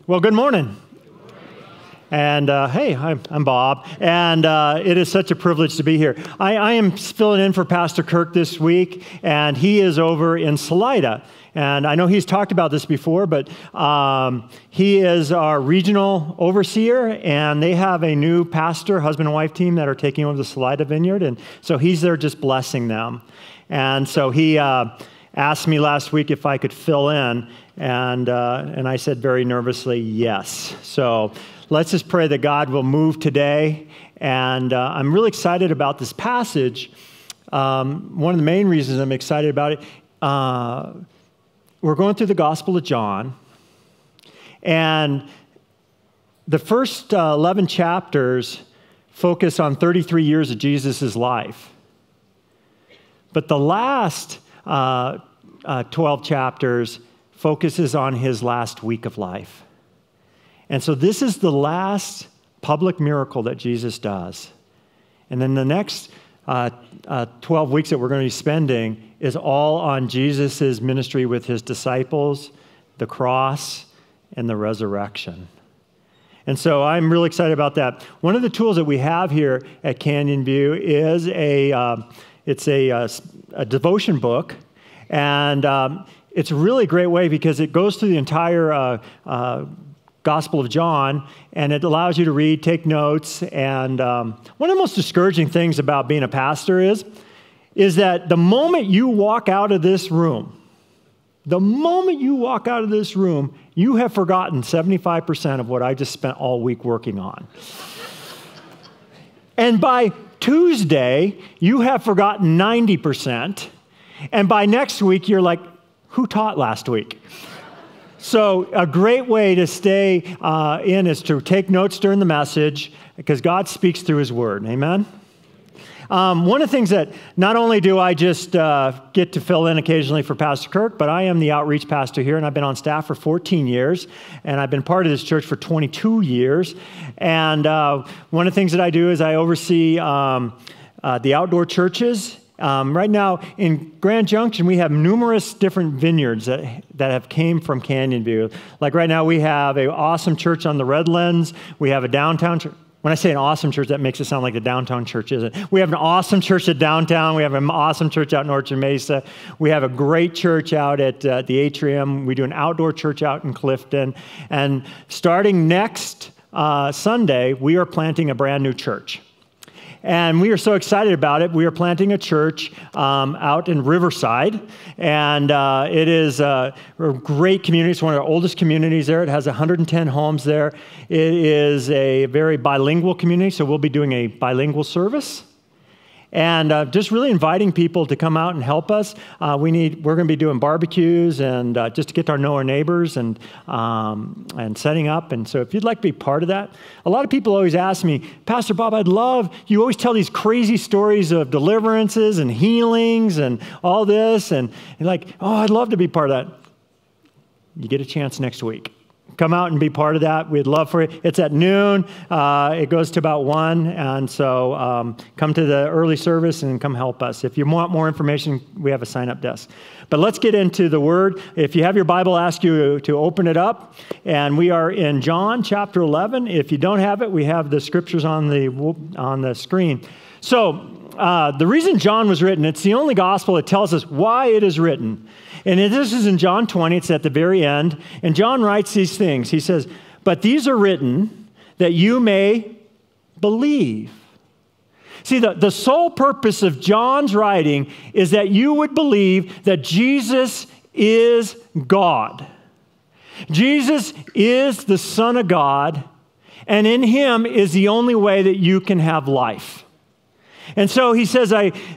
Well, good morning. And hey, I'm Bob, and it is such a privilege to be here. I am filling in for Pastor Kirk this week, and he is over in Salida. And I know he's talked about this before, but he is our regional overseer, and they have a new pastor, husband and wife team that are taking over the Salida Vineyard, and so he's there just blessing them. And so he asked me last week if I could fill in, and I said very nervously, yes. So let's just pray that God will move today. And I'm really excited about this passage. One of the main reasons I'm excited about it, we're going through the Gospel of John. And the first 11 chapters focus on 33 years of Jesus' life. But the last 12 chapters focuses on his last week of life. And so this is the last public miracle that Jesus does. And then the next 12 weeks that we're going to be spending is all on Jesus' ministry with his disciples, the cross, and the resurrection. And so I'm really excited about that. One of the tools that we have here at Canyon View is a devotion book. And it's a really great way because it goes through the entire Gospel of John, and it allows you to read, take notes. And one of the most discouraging things about being a pastor is that the moment you walk out of this room, you have forgotten 75% of what I just spent all week working on. And by Tuesday, you have forgotten 90%. And by next week, you're like, who taught last week? So a great way to stay in is to take notes during the message because God speaks through his word. Amen? One of the things that not only do I just get to fill in occasionally for Pastor Kirk, but I am the outreach pastor here, and I've been on staff for 14 years, and I've been part of this church for 22 years. And one of the things that I do is I oversee the outdoor churches. Right now in Grand Junction, we have numerous different vineyards that have came from Canyon View. Like right now, we have an awesome church on the Redlands. We have a downtown church. When I say an awesome church, that makes it sound like the downtown church isn't. We have an awesome church at downtown. We have an awesome church out in Orchard Mesa. We have a great church out at the Atrium. We do an outdoor church out in Clifton. And starting next Sunday, we are planting a brand new church. And we are so excited about it. We are planting a church out in Riverside, and it is a great community. It's one of our oldest communities there. It has 110 homes there. It is a very bilingual community, so we'll be doing a bilingual service. And just really inviting people to come out and help us. We're going to be doing barbecues and just to get to know our neighbors and setting up. And so if you'd like to be part of that, a lot of people always ask me, Pastor Bob, you always tell these crazy stories of deliverances and healings and all this. And you're like, oh, I'd love to be part of that. You get a chance next week. Come out and be part of that. We'd love for it. It's at noon. It goes to about 1. And so come to the early service and come help us. If you want more information, we have a sign-up desk. But let's get into the Word. If you have your Bible, I ask you to open it up. And we are in John chapter 11. If you don't have it, we have the scriptures on the screen. So the reason John was written, it's the only gospel that tells us why it is written. And this is in John 20, it's at the very end. And John writes these things. He says, but these are written that you may believe. See, the sole purpose of John's writing is that you would believe that Jesus is God. Jesus is the Son of God, and in him is the only way that you can have life. And so he says,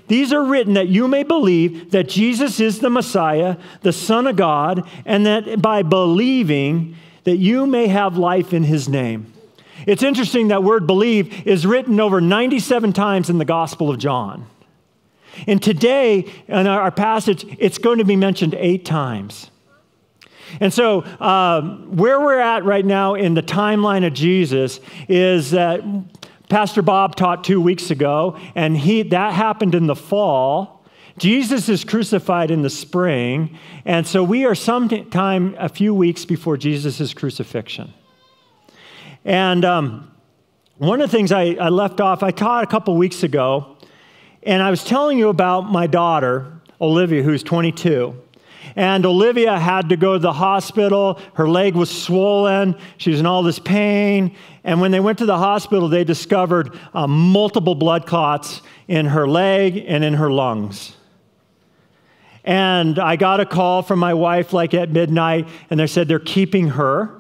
these are written that you may believe that Jesus is the Messiah, the Son of God, and that by believing that you may have life in his name. It's interesting that word believe is written over 97 times in the Gospel of John. And today, in our passage, it's going to be mentioned 8 times. And so where we're at right now in the timeline of Jesus is that Pastor Bob taught 2 weeks ago, and that happened in the fall. Jesus is crucified in the spring, and so we are sometime a few weeks before Jesus' crucifixion. And one of the things I left off, I taught a couple weeks ago, and I was telling you about my daughter, Olivia, who's 22. And Olivia had to go to the hospital. Her leg was swollen. She was in all this pain. And when they went to the hospital, they discovered multiple blood clots in her leg and in her lungs. And I got a call from my wife like at midnight, and they said they're keeping her.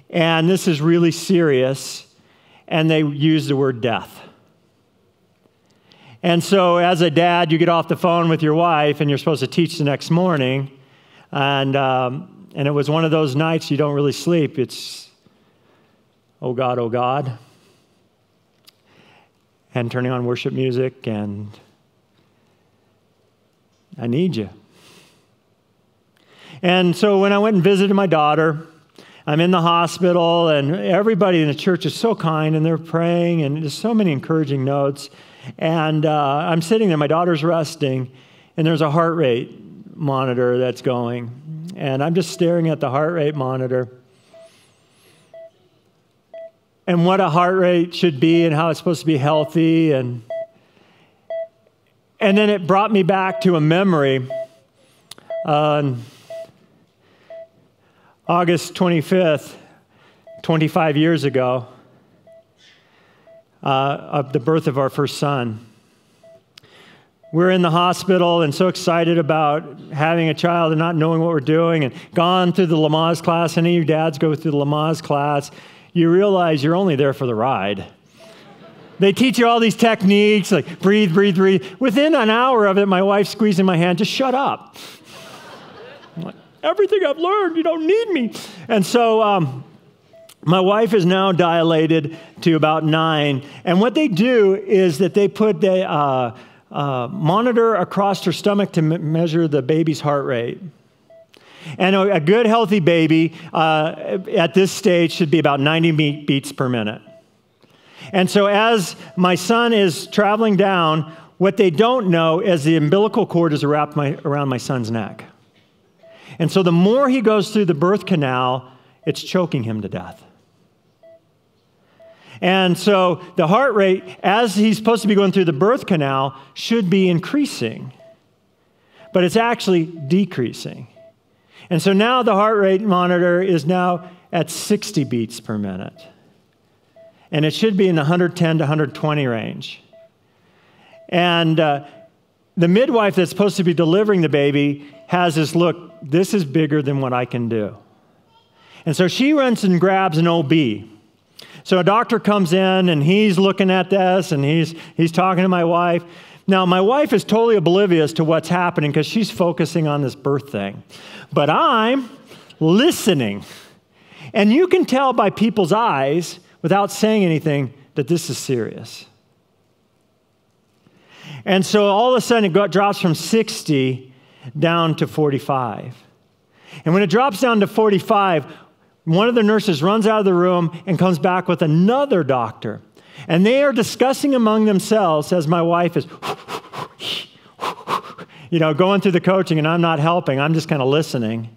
And this is really serious. And they used the word death. And so as a dad, you get off the phone with your wife, and you're supposed to teach the next morning. And it was one of those nights you don't really sleep. It's, oh God, and turning on worship music, and I need you. And so when I went and visited my daughter, I'm in the hospital, and everybody in the church is so kind, and they're praying, and there's so many encouraging notes. And I'm sitting there, my daughter's resting, and there's a heart rate monitor that's going. And I'm just staring at the heart rate monitor and what a heart rate should be and how it's supposed to be healthy. And then it brought me back to a memory on August 25th, 25 years ago. Of the birth of our first son. We're in the hospital and so excited about having a child and not knowing what we're doing, and gone through the Lamaze class. Any of you dads go through the Lamaze class, you realize you're only there for the ride. They teach you all these techniques, like breathe, breathe, breathe. Within an hour of it, my wife's squeezing my hand, just shut up. I'm like, everything I've learned, you don't need me. And so, my wife is now dilated to about 9, and what they do is that they put the monitor across her stomach to measure the baby's heart rate. And a good, healthy baby at this stage should be about 90 beats per minute. And so as my son is traveling down, what they don't know is the umbilical cord is wrapped around my son's neck. And so the more he goes through the birth canal, it's choking him to death. And so the heart rate, as he's supposed to be going through the birth canal, should be increasing. But it's actually decreasing. And so now the heart rate monitor is now at 60 beats per minute. And it should be in the 110 to 120 range. And the midwife that's supposed to be delivering the baby has this look, this is bigger than what I can do. And so she runs and grabs an OB. So a doctor comes in, and he's looking at this, and he's talking to my wife. Now, my wife is totally oblivious to what's happening because she's focusing on this birth thing. But I'm listening. And you can tell by people's eyes, without saying anything, that this is serious. And so all of a sudden, it drops from 60 down to 45. And when it drops down to 45, one of the nurses runs out of the room and comes back with another doctor. And they are discussing among themselves as my wife is, going through the coaching, and I'm not helping. I'm just kind of listening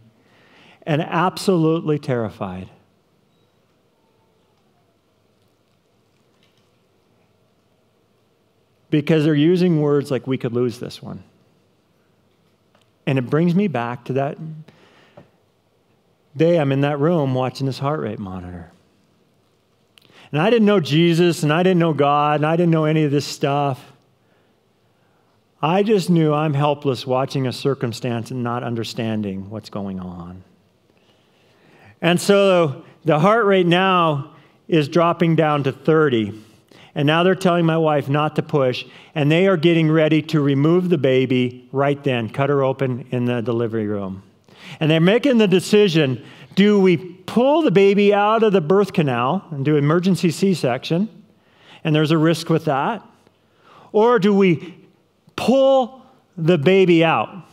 and absolutely terrified. Because they're using words like, we could lose this one. And it brings me back to that day I'm in that room watching this heart rate monitor. And I didn't know Jesus, and I didn't know God, and I didn't know any of this stuff. I just knew I'm helpless watching a circumstance and not understanding what's going on. And so the heart rate now is dropping down to 30. And now they're telling my wife not to push, and they are getting ready to remove the baby right then, cut her open in the delivery room. And they're making the decision, do we pull the baby out of the birth canal and do emergency C-section, and there's a risk with that, or do we pull the baby out?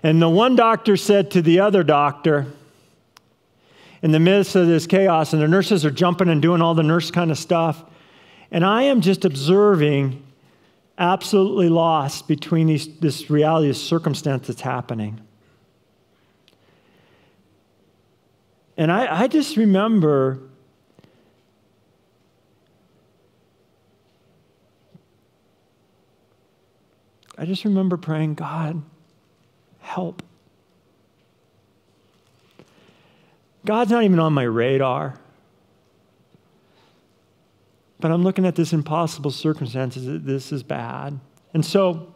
And the one doctor said to the other doctor, in the midst of this chaos, and the nurses are jumping and doing all the nurse kind of stuff, and I am just observing, absolutely lost between this reality, this circumstance that's happening. And I just remember I just remember praying, God, help. God's not even on my radar. But I'm looking at this impossible circumstances. This is bad. And so,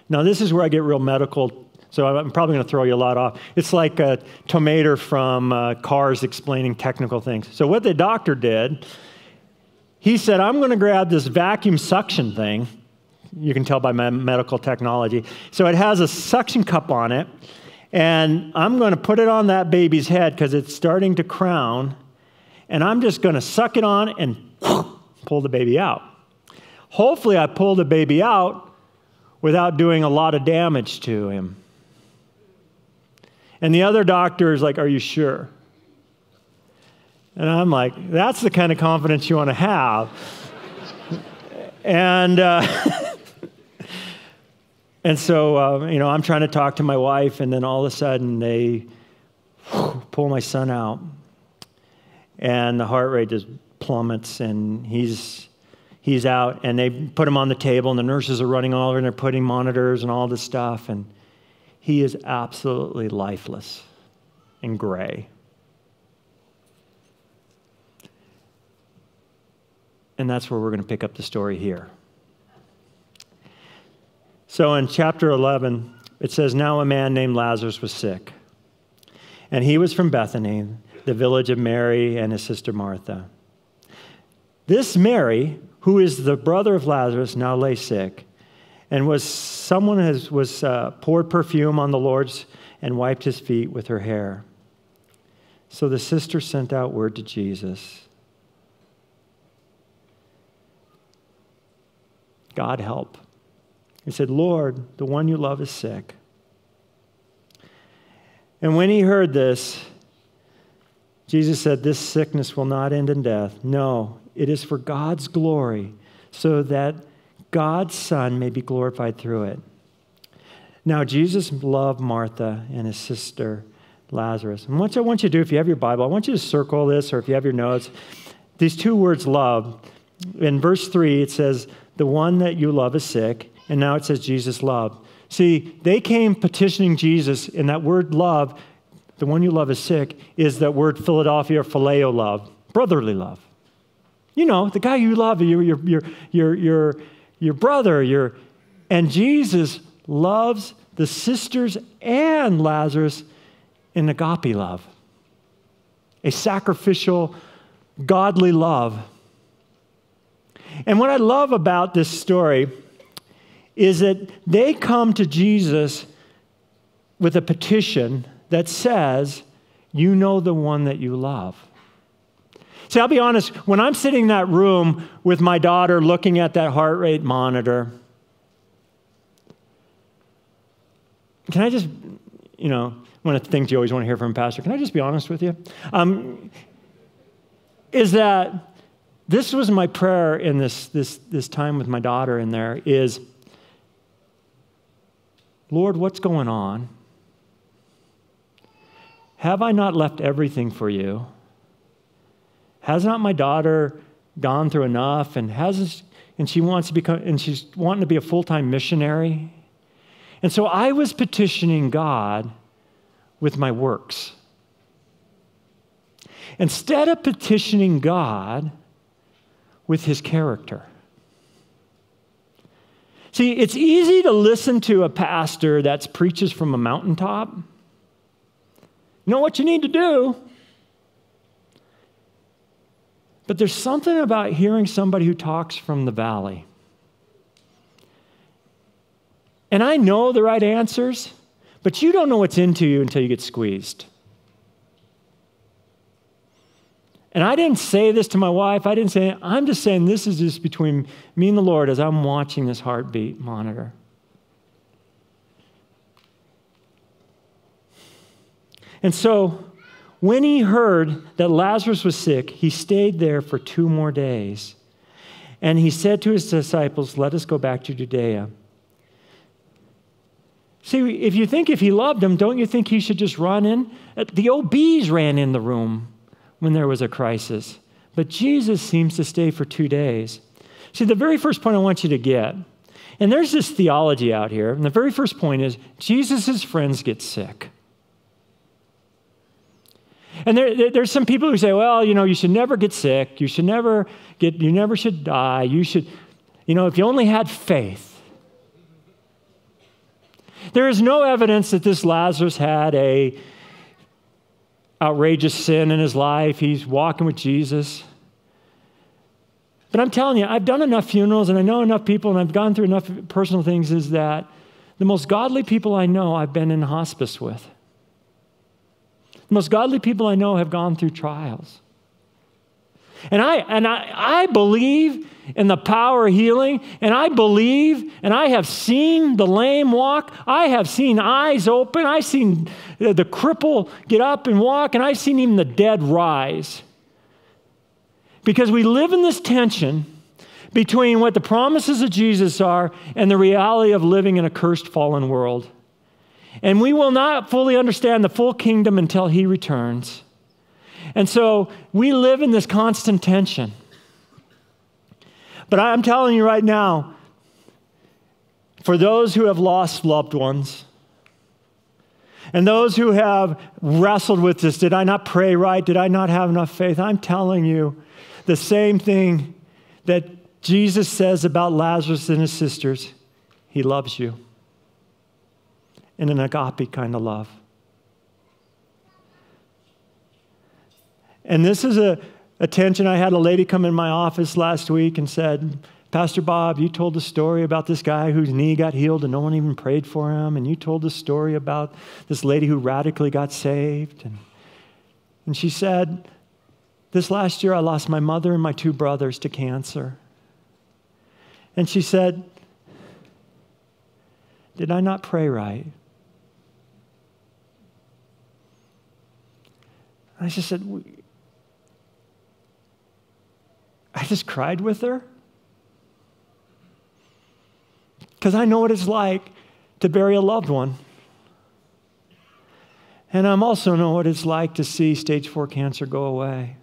now this is where I get real medical. So I'm probably going to throw you a lot off. It's like a tomato from Cars explaining technical things. So what the doctor did, he said, I'm going to grab this vacuum suction thing. You can tell by my medical technology. So it has a suction cup on it. And I'm going to put it on that baby's head because it's starting to crown. And I'm just going to suck it on and pull the baby out. Hopefully I pull the baby out without doing a lot of damage to him. And the other doctor is like, are you sure? And I'm like, that's the kind of confidence you want to have. And so, I'm trying to talk to my wife, and then all of a sudden they pull my son out. And the heart rate just plummets, and he's out, and they put him on the table, and the nurses are running all over, and they're putting monitors and all this stuff, and he is absolutely lifeless and gray. And that's where we're going to pick up the story here. So in chapter 11, it says, now a man named Lazarus was sick, and he was from Bethany, the village of Mary and his sister Martha. This Mary, who is the brother of Lazarus, now lay sick, and was poured perfume on the Lord's and wiped his feet with her hair. So the sister sent out word to Jesus, God help. He said, Lord, the one you love is sick. And when he heard this, Jesus said, this sickness will not end in death. No, it is for God's glory, so that God's Son may be glorified through it. Now, Jesus loved Martha and his sister Lazarus. And what I want you to do, if you have your Bible, I want you to circle this, or if you have your notes, these two words, love. In verse 3, it says, the one that you love is sick, and now it says Jesus loved. See, they came petitioning Jesus, and that word love, the one you love is sick, is that word Philadelphia, phileo love, brotherly love. You know, the guy you love, your brother, and Jesus loves the sisters and Lazarus in agape love, a sacrificial, godly love. And what I love about this story is that they come to Jesus with a petition that says, you know the one that you love. See, I'll be honest, when I'm sitting in that room with my daughter looking at that heart rate monitor, can I just, one of the things you always want to hear from a pastor, can I just be honest with you? Is that this was my prayer in this time with my daughter in there is, Lord, what's going on? Have I not left everything for you? Has not my daughter gone through enough, and she wants to become, and she's wanting to be a full-time missionary? And so I was petitioning God with my works. Instead of petitioning God with his character. See, it's easy to listen to a pastor that preaches from a mountaintop. You know what you need to do. But there's something about hearing somebody who talks from the valley. And I know the right answers, but you don't know what's into you until you get squeezed. And I didn't say this to my wife. I'm just saying this is just between me and the Lord as I'm watching this heartbeat monitor. And so when he heard that Lazarus was sick, he stayed there for 2 more days. And he said to his disciples, let us go back to Judea. See, if he loved them, don't you think he should just run in? The OBs ran in the room when there was a crisis. But Jesus seems to stay for 2 days. See, the very first point I want you to get And there's this theology out here, and the very first point is Jesus' friends get sick. And there's some people who say, well, you should never get sick. You never should die. If you only had faith. There is no evidence that this Lazarus had a outrageous sin in his life. He's walking with Jesus. But I'm telling you, I've done enough funerals and I know enough people and I've gone through enough personal things is that the most godly people I know I've been in hospice with. The most godly people I know have gone through trials. And I believe in the power of healing, and I believe, and I have seen the lame walk. I have seen eyes open. I've seen the cripple get up and walk, and I've seen even the dead rise. Because we live in this tension between what the promises of Jesus are and the reality of living in a cursed, fallen world. And we will not fully understand the full kingdom until he returns. And so we live in this constant tension. But I'm telling you right now, for those who have lost loved ones, and those who have wrestled with this, did I not pray right? Did I not have enough faith? I'm telling you the same thing that Jesus says about Lazarus and his sisters. He loves you. In an agape kind of love. And this is a tension. I had a lady come in my office last week and said, Pastor Bob, you told the story about this guy whose knee got healed and no one even prayed for him. And you told the story about this lady who radically got saved. And she said, this last year I lost my mother and my 2 brothers to cancer. And she said, did I not pray right? I just said, I just cried with her. Because I know what it's like to bury a loved one. And I also know what it's like to see stage 4 cancer go away.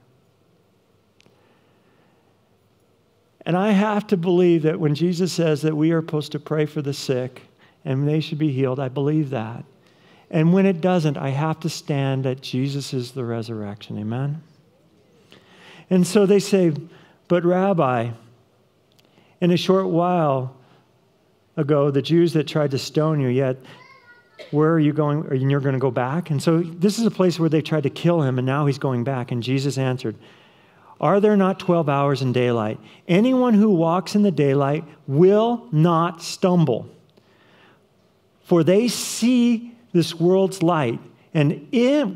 And I have to believe that when Jesus says that we are supposed to pray for the sick and they should be healed, I believe that. And when it doesn't, I have to stand that Jesus is the resurrection. Amen? And so they say, but Rabbi, in a short while ago, the Jews that tried to stone you, yet where are you going? And you're going to go back? And so this is a place where they tried to kill him, and now he's going back. And Jesus answered, are there not 12 hours in daylight? Anyone who walks in the daylight will not stumble. For they see this world's light. And it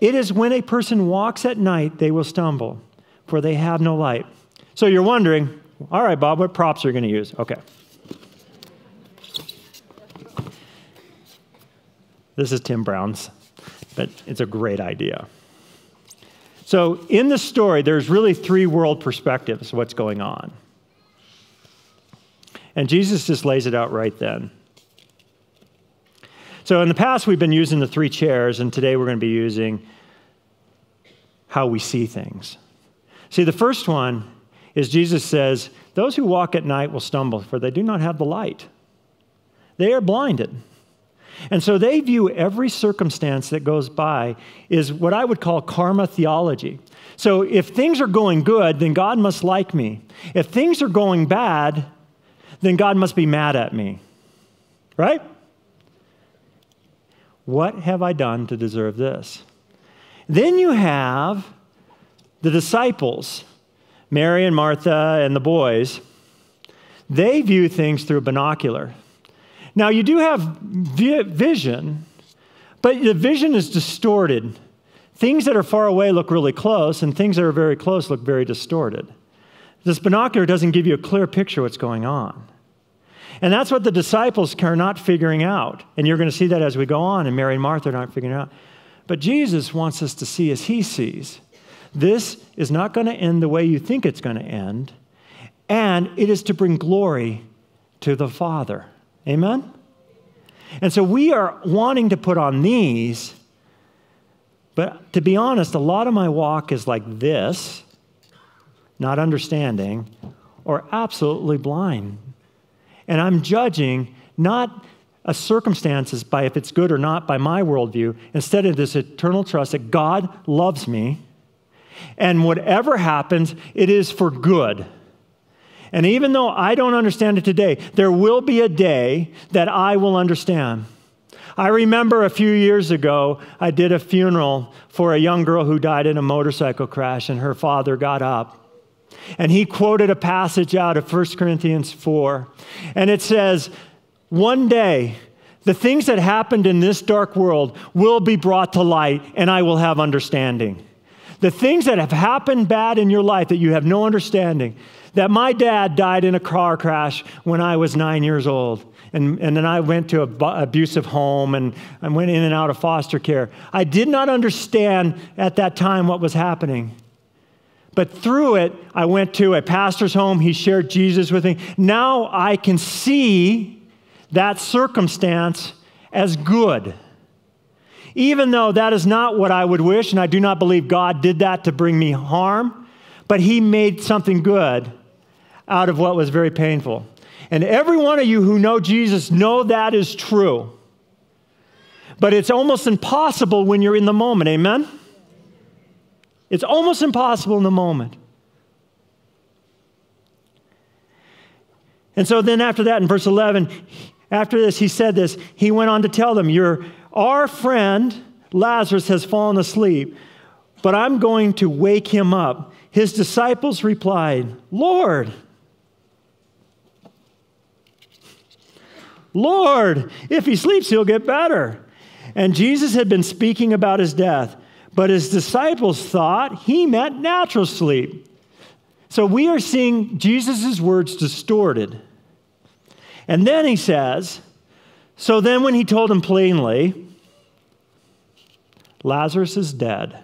is when a person walks at night, they will stumble, for they have no light. So you're wondering, all right, Bob, what props are you going to use? Okay. This is Tim Brown's, but it's a great idea. So in the story, there's really 3 world perspectives of what's going on. And Jesus just lays it out right then. So in the past, we've been using the 3 chairs, and today we're going to be using how we see things. See, the first one is Jesus says, those who walk at night will stumble, for they do not have the light. They are blinded. And so they view every circumstance that goes by is what I would call karma theology. So if things are going good, then God must like me. If things are going bad, then God must be mad at me. Right? What have I done to deserve this? Then you have the disciples, Mary and Martha and the boys. They view things through a binocular. Now, you do have vision, but the vision is distorted. Things that are far away look really close, and things that are very close look very distorted. This binocular doesn't give you a clear picture of what's going on. And that's what the disciples are not figuring out. And you're going to see that as we go on, and Mary and Martha are not figuring it out. But Jesus wants us to see as he sees. This is not going to end the way you think it's going to end, and it is to bring glory to the Father. Amen? And so we are wanting to put on these, but to be honest, a lot of my walk is like this, not understanding, or absolutely blind. And I'm judging not a circumstances by if it's good or not by my worldview. Instead of this eternal trust that God loves me, and whatever happens, it is for good. And even though I don't understand it today, there will be a day that I will understand. I remember a few years ago, I did a funeral for a young girl who died in a motorcycle crash, and her father got up. And he quoted a passage out of 1 Corinthians 4. And it says, one day, the things that happened in this dark world will be brought to light, and I will have understanding. The things that have happened bad in your life that you have no understanding, that my dad died in a car crash when I was 9 years old. And then I went to an abusive home, and I went in and out of foster care. I did not understand at that time what was happening. But through it, I went to a pastor's home. He shared Jesus with me. Now I can see that circumstance as good. Even though that is not what I would wish, and I do not believe God did that to bring me harm, but he made something good out of what was very painful. And every one of you who know Jesus know that is true. But it's almost impossible when you're in the moment, amen? It's almost impossible in the moment. And so then after that, in verse 11, after this, he said this, he went on to tell them, our friend Lazarus has fallen asleep, but I'm going to wake him up. His disciples replied, Lord, if he sleeps, he'll get better. And Jesus had been speaking about his death, but his disciples thought he meant natural sleep. So we are seeing Jesus' words distorted. And then he says, so then when he told them plainly, Lazarus is dead,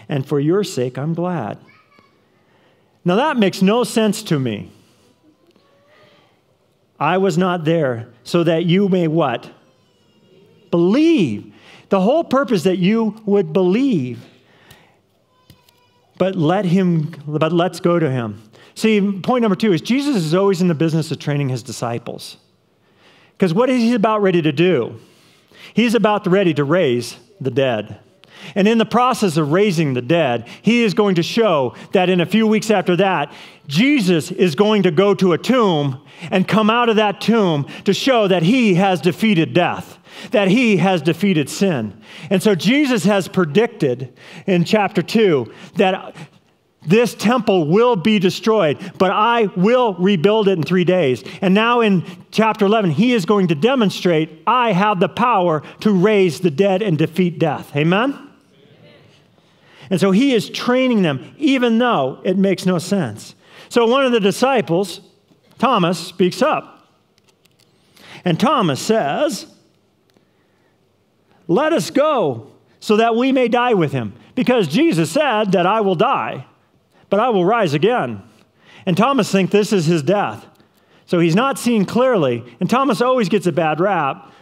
and for your sake I'm glad. Now that makes no sense to me. I was not there so that you may what? Believe. The whole purpose that you would believe. But let's go to him. See, point number 2 is Jesus is always in the business of training his disciples. Because what is he about ready to do? He's about ready to raise the dead. And in the process of raising the dead, he is going to show that in a few weeks after that, Jesus is going to go to a tomb and come out of that tomb to show that he has defeated death, that he has defeated sin. And so Jesus has predicted in chapter 2 that this temple will be destroyed, but I will rebuild it in 3 days. And now in chapter 11, he is going to demonstrate, I have the power to raise the dead and defeat death. Amen? And so he is training them, even though it makes no sense. So one of the disciples, Thomas, speaks up. And Thomas says, let us go so that we may die with him. Because Jesus said that I will die, but I will rise again. And Thomas thinks this is his death. So he's not seeing clearly. And Thomas always gets a bad rap,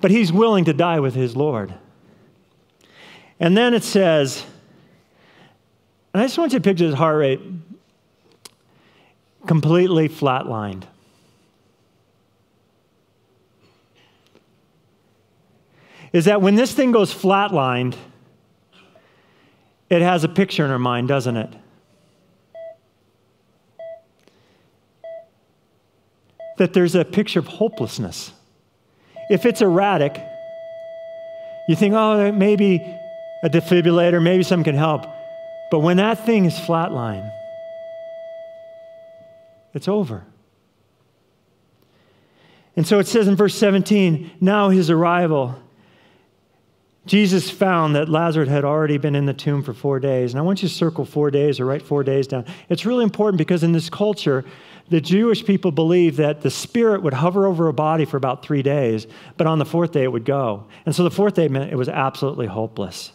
but he's willing to die with his Lord. And then it says, and I just want you to picture his heart rate completely flatlined. Is that when this thing goes flatlined, it has a picture in our mind, doesn't it? That there's a picture of hopelessness. If it's erratic, you think, oh, maybe a defibrillator, maybe something can help. But when that thing is flatline, it's over. And so it says in verse 17, now his arrival, Jesus found that Lazarus had already been in the tomb for 4 days. And I want you to circle 4 days or write 4 days down. It's really important because in this culture, the Jewish people believed that the spirit would hover over a body for about 3 days, but on the 4th day it would go. And so the 4th day meant it was absolutely hopeless.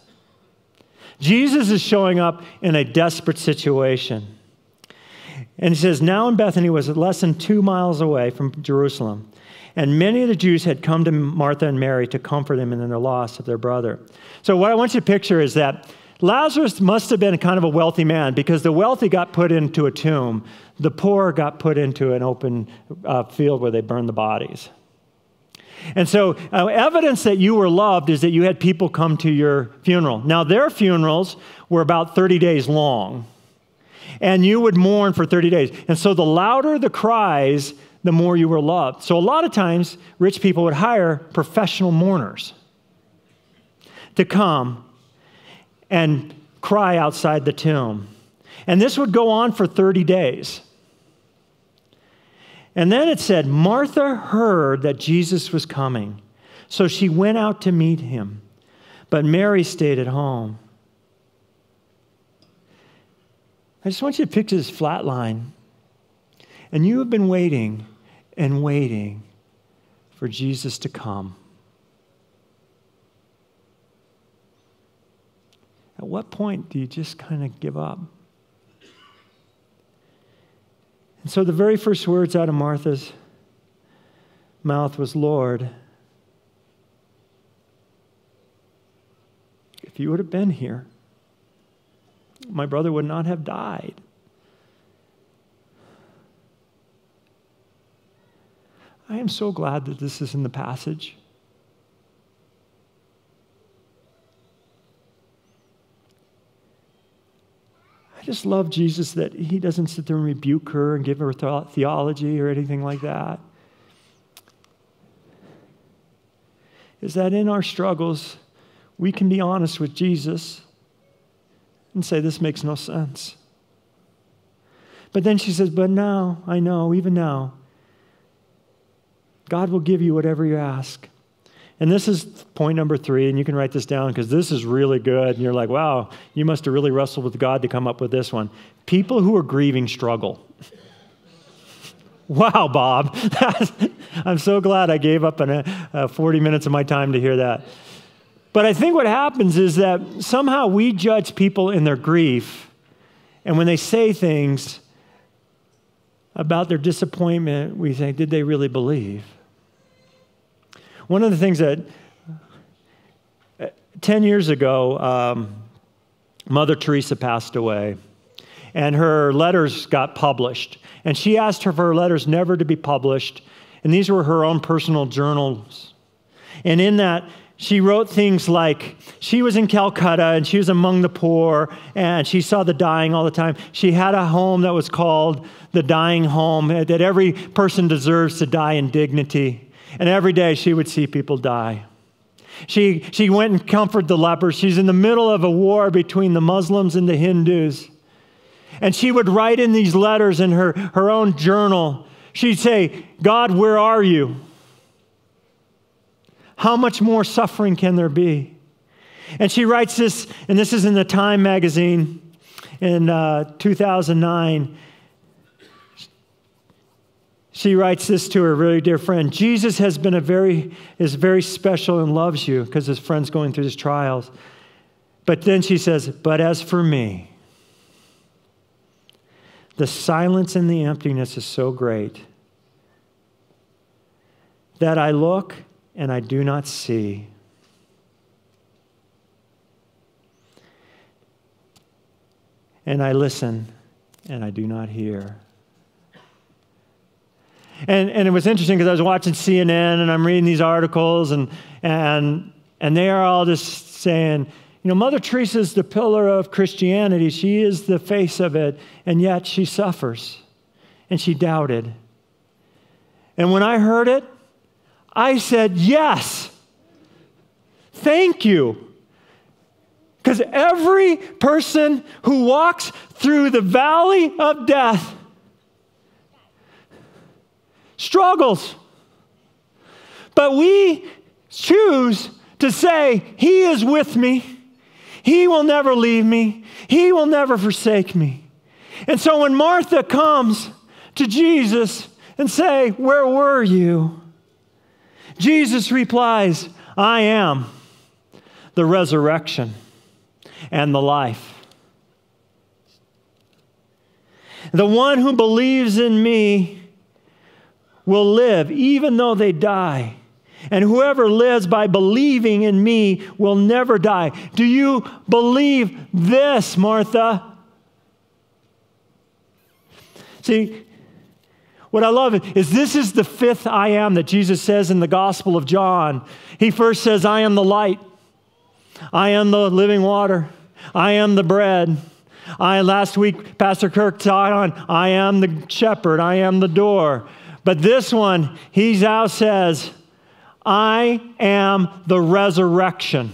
Jesus is showing up in a desperate situation. And he says, now in Bethany was less than 2 miles away from Jerusalem. And many of the Jews had come to Martha and Mary to comfort them in their loss of their brother. So what I want you to picture is that Lazarus must have been kind of a wealthy man because the wealthy got put into a tomb. The poor got put into an open field where they burned the bodies. And so evidence that you were loved is that you had people come to your funeral. Now, their funerals were about 30 days long, and you would mourn for 30 days. And so the louder the cries, the more you were loved. So a lot of times, rich people would hire professional mourners to come and cry outside the tomb. And this would go on for 30 days. And then it said, Martha heard that Jesus was coming, so she went out to meet him. But Mary stayed at home. I just want you to picture this flat line. And you have been waiting and waiting for Jesus to come. At what point do you just kind of give up? And so the very first words out of Martha's mouth was, Lord, if you would have been here, my brother would not have died. I am so glad that this is in the passage. I just love Jesus that he doesn't sit there and rebuke her and give her theology or anything like that. Is that in our struggles, we can be honest with Jesus and say, this makes no sense. But then she says, but now, I know, even now, God will give you whatever you ask. And this is point number 3, and you can write this down because this is really good. And you're like, wow, you must have really wrestled with God to come up with this one. People who are grieving struggle. Wow, Bob. I'm so glad I gave up 40 minutes of my time to hear that. But I think what happens is that somehow we judge people in their grief, and when they say things about their disappointment, we think, did they really believe? One of the things that 10 years ago, Mother Teresa passed away, and her letters got published. And she asked for her letters never to be published, and these were her own personal journals. And in that, she wrote things like, she was in Calcutta, and she was among the poor, and she saw the dying all the time. She had a home that was called the dying home, that every person deserves to die in dignity. And every day she would see people die. She went and comforted the lepers. She's in the middle of a war between the Muslims and the Hindus. And she would write in these letters in her own journal. She'd say, God, where are you? How much more suffering can there be? And she writes this, and this is in the Time magazine in 2009. She writes this to her very dear friend. Jesus has been is very special and loves you because his friend's going through his trials. But then she says, but as for me, the silence and the emptiness is so great that I look and I do not see. And I listen and I do not hear. And it was interesting because I was watching CNN and I'm reading these articles and they are all just saying, you know, Mother Teresa is the pillar of Christianity. She is the face of it, and yet she suffers and she doubted. And when I heard it, I said, yes, thank you. Because every person who walks through the valley of death struggles. But we choose to say, he is with me. He will never leave me. He will never forsake me. And so when Martha comes to Jesus and say, where were you? Jesus replies, I am the resurrection and the life. The one who believes in me will live even though they die. And whoever lives by believing in me will never die. Do you believe this, Martha? See, what I love is this is the fifth I am that Jesus says in the Gospel of John. He first says, I am the light. I am the living water. I am the bread. Last week, Pastor Kirk taught on, I am the shepherd. I am the door. But this one, he now says, I am the resurrection.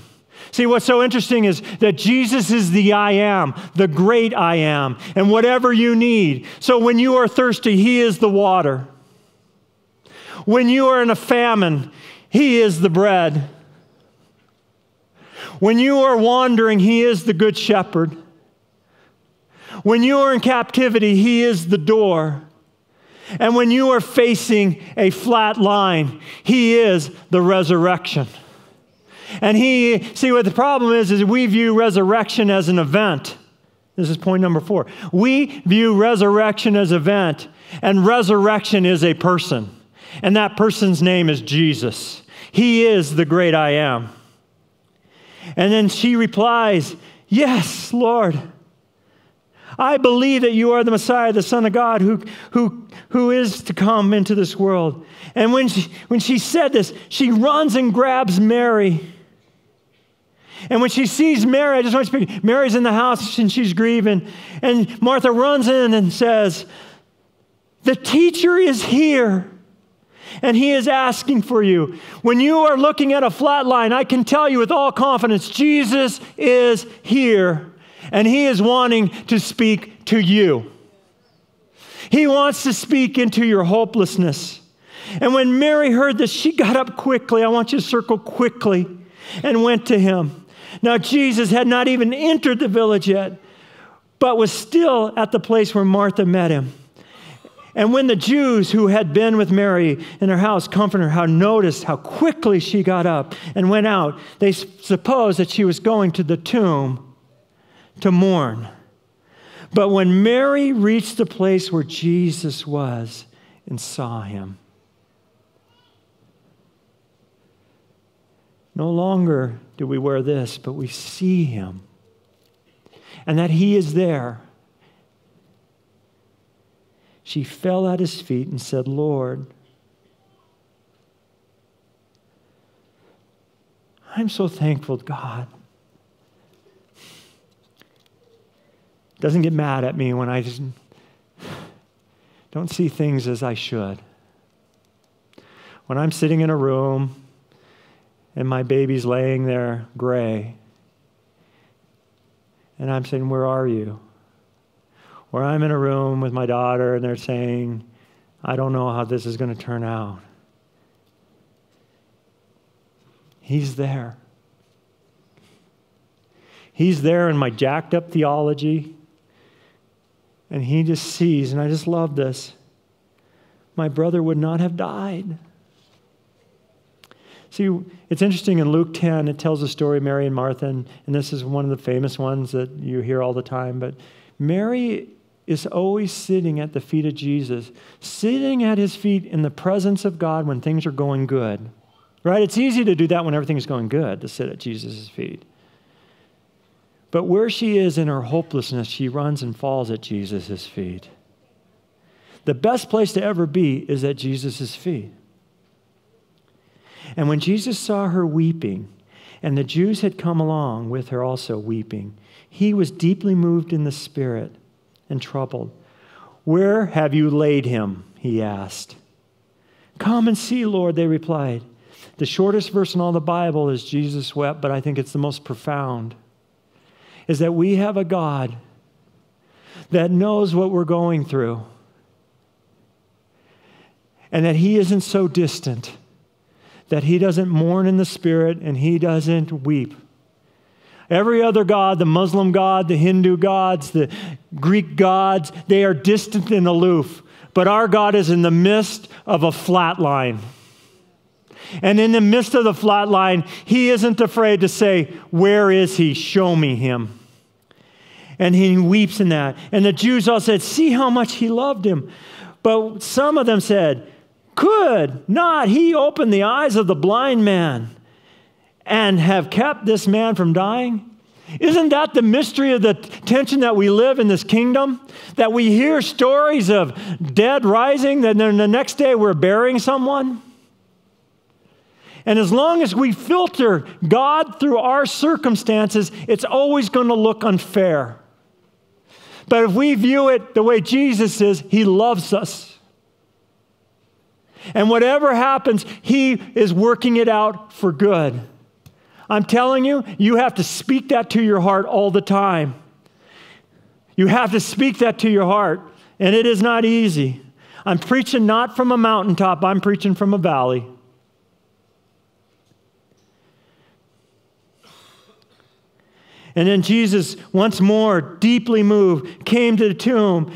See, what's so interesting is that Jesus is the I am, the great I am, and whatever you need. So when you are thirsty, He is the water. When you are in a famine, He is the bread. When you are wandering, He is the good shepherd. When you are in captivity, He is the door. And when you are facing a flat line, He is the resurrection. And see what the problem is we view resurrection as an event. This is point number 4. We view resurrection as an event, and resurrection is a person. And that person's name is Jesus. He is the great I am. And then she replies, yes, Lord. I believe that you are the Messiah, the Son of God, who is to come into this world. And when she said this, she runs and grabs Mary. And when she sees Mary, I just want to speak, Mary's in the house and she's grieving. And Martha runs in and says, the teacher is here. And He is asking for you. When you are looking at a flat line, I can tell you with all confidence, Jesus is here. And He is wanting to speak to you. He wants to speak into your hopelessness. And when Mary heard this, she got up quickly. I want you to circle quickly. And went to Him. Now, Jesus had not even entered the village yet, but was still at the place where Martha met Him. And when the Jews who had been with Mary in her house comforted her, noticed how quickly she got up and went out, they supposed that she was going to the tomb to mourn. But when Mary reached the place where Jesus was and saw Him, no longer do we wear this, but we see Him. And that He is there. She fell at His feet and said, Lord, I'm so thankful, God. Doesn't get mad at me when I just don't see things as I should. When I'm sitting in a room and my baby's laying there gray, and I'm saying, where are you? Or I'm in a room with my daughter and they're saying, I don't know how this is going to turn out. He's there. He's there in my jacked up theology. And He just sees, and I just love this. My brother would not have died. See, it's interesting in Luke 10, it tells the story of Mary and Martha, and this is one of the famous ones that you hear all the time, but Mary is always sitting at the feet of Jesus, sitting at His feet in the presence of God when things are going good. Right? It's easy to do that when everything is going good, to sit at Jesus' feet. But where she is in her hopelessness, she runs and falls at Jesus' feet. The best place to ever be is at Jesus' feet. And when Jesus saw her weeping, and the Jews had come along with her also weeping, He was deeply moved in the spirit and troubled. Where have you laid Him? He asked. Come and see, Lord, they replied. The shortest verse in all the Bible is Jesus wept, but I think it's the most profound. Is that we have a God that knows what we're going through. And that He isn't so distant. That He doesn't mourn in the spirit and He doesn't weep. Every other god, the Muslim god, the Hindu gods, the Greek gods, they are distant and aloof. But our God is in the midst of a flat line. And in the midst of the flat line, He isn't afraid to say, where is He? Show me Him. And He weeps in that. And the Jews all said, see how much He loved Him. But some of them said, could not he open the eyes of the blind man and have kept this man from dying? Isn't that the mystery of the tension that we live in this kingdom? That we hear stories of dead rising, then the next day we're burying someone? And as long as we filter God through our circumstances, it's always going to look unfair. But if we view it the way Jesus is, he loves us. And whatever happens, he is working it out for good. I'm telling you, you have to speak that to your heart all the time. You have to speak that to your heart, and it is not easy. I'm preaching not from a mountaintop, I'm preaching from a valley. And then Jesus, once more, deeply moved, came to the tomb,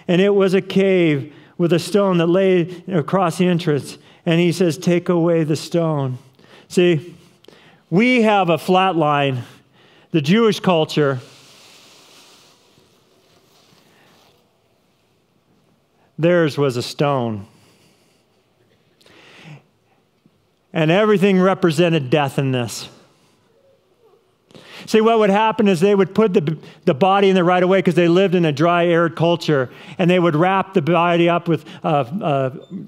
and it was a cave with a stone that lay across the entrance. And he says, take away the stone. See, we have a flat line. The Jewish culture, theirs was a stone. And everything represented death in this. See, what would happen is they would put the body in there right away because they lived in a dry, arid culture, and they would wrap the body up with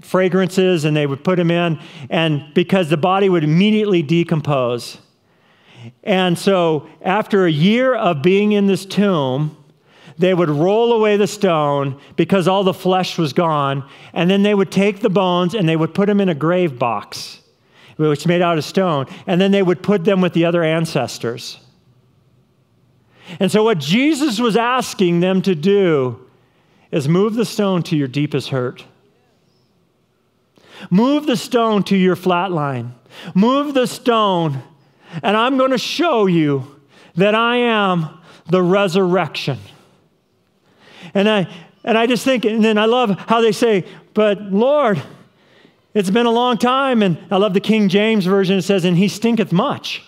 fragrances, and they would put them in, and because the body would immediately decompose. And so after a year of being in this tomb, they would roll away the stone because all the flesh was gone, and then they would take the bones and they would put them in a grave box, which was made out of stone, and then they would put them with the other ancestors. And so what Jesus was asking them to do is move the stone to your deepest hurt. Move the stone to your flat line. Move the stone, and I'm going to show you that I am the resurrection. And I just think, and then I love how they say, but Lord, it's been a long time. And I love the King James Version. It says, and he stinketh much.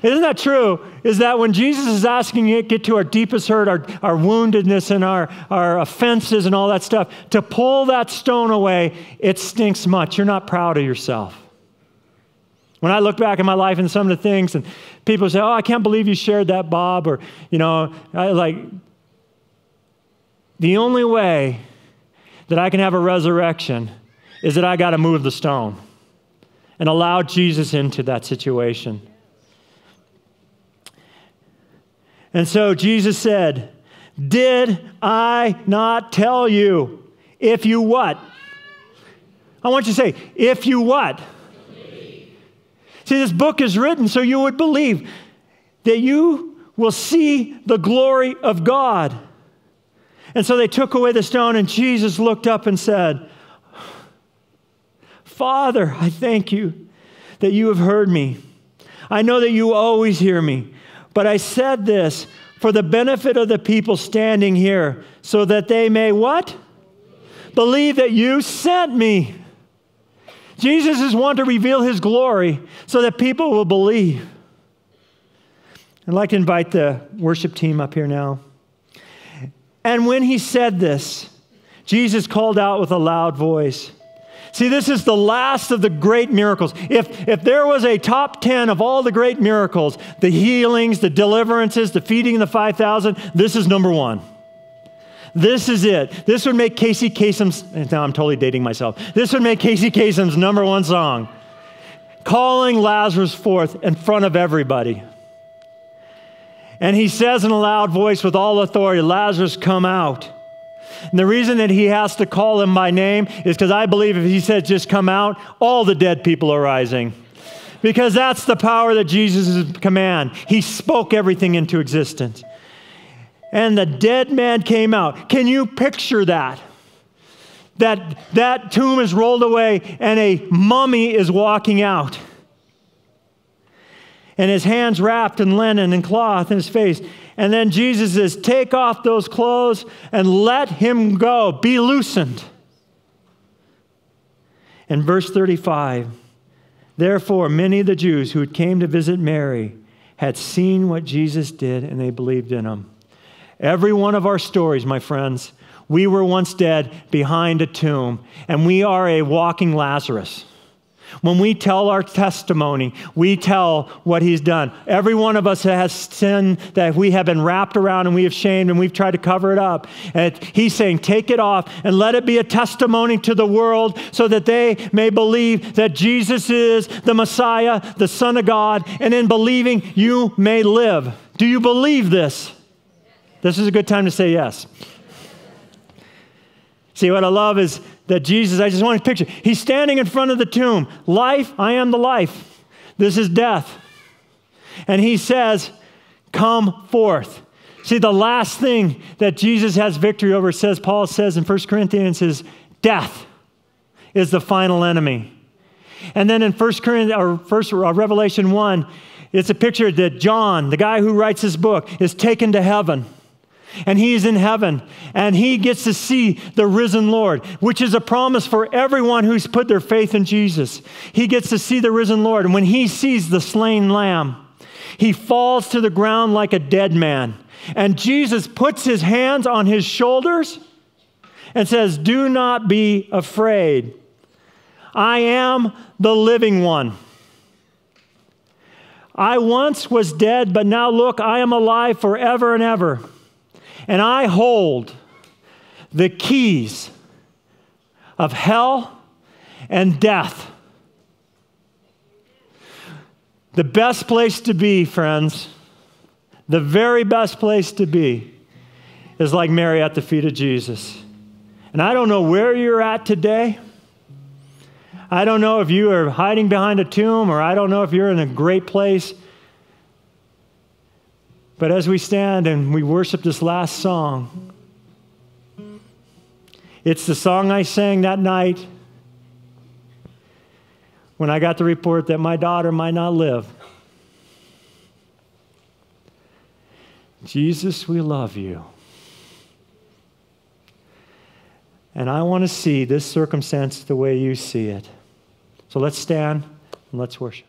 Isn't that true? Is that when Jesus is asking you to get to our deepest hurt, our woundedness and our offenses and all that stuff, to pull that stone away, it stinks much. You're not proud of yourself. When I look back at my life and some of the things, and people say, oh, I can't believe you shared that, Bob, or, the only way that I can have a resurrection is that I got to move the stone and allow Jesus into that situation. And so Jesus said, did I not tell you, if you what? I want you to say, if you what? Believe. See, this book is written so you would believe that you will see the glory of God. And so they took away the stone, and Jesus looked up and said, Father, I thank you that you have heard me. I know that you always hear me. But I said this for the benefit of the people standing here, so that they may what? Believe that you sent me. Jesus is wanting to reveal his glory so that people will believe. I'd like to invite the worship team up here now. And when he said this, Jesus called out with a loud voice. See, this is the last of the great miracles. If there was a top 10 of all the great miracles, the healings, the deliverances, the feeding of the 5,000, this is number one. This is it. This would make Casey Kasem's, now I'm totally dating myself. This would make Casey Kasem's number one song. Calling Lazarus forth in front of everybody. And he says in a loud voice with all authority, Lazarus, come out. And the reason that he has to call him by name is because I believe if he said just come out, all the dead people are rising. Because that's the power that Jesus' command. He spoke everything into existence. And the dead man came out. Can you picture that? That tomb is rolled away and a mummy is walking out. And his hands wrapped in linen and cloth in his face. And then Jesus says, take off those clothes and let him go. Be loosened. In verse 35, therefore many of the Jews who came to visit Mary had seen what Jesus did, and they believed in him. Every one of our stories, my friends, We were once dead behind a tomb, and we are a walking Lazarus. When we tell our testimony, we tell what he's done. Every one of us has sin that we have been wrapped around and we have shamed and we've tried to cover it up. And he's saying, take it off and let it be a testimony to the world so that they may believe that Jesus is the Messiah, the Son of God, and in believing you may live. Do you believe this? This is a good time to say yes. See, what I love is that Jesus, I just want to picture, he's standing in front of the tomb. Life, I am the life. This is death. And he says, come forth. See, the last thing that Jesus has victory over, Paul says in 1 Corinthians, is death is the final enemy. And then in Revelation 1, it's a picture that John, the guy who writes this book, is taken to heaven. And he's in heaven, and he gets to see the risen Lord, which is a promise for everyone who's put their faith in Jesus. He gets to see the risen Lord, and when he sees the slain lamb, he falls to the ground like a dead man. And Jesus puts his hands on his shoulders and says, do not be afraid. I am the living one. I once was dead, but now look, I am alive forever and ever. And I hold the keys of hell and death. The best place to be, friends, the very best place to be is like Mary at the feet of Jesus. And I don't know where you're at today. I don't know if you are hiding behind a tomb, or I don't know if you're in a great place. But as we stand and we worship this last song, it's the song I sang that night when I got the report that my daughter might not live. Jesus, we love you. And I want to see this circumstance the way you see it. So let's stand and let's worship.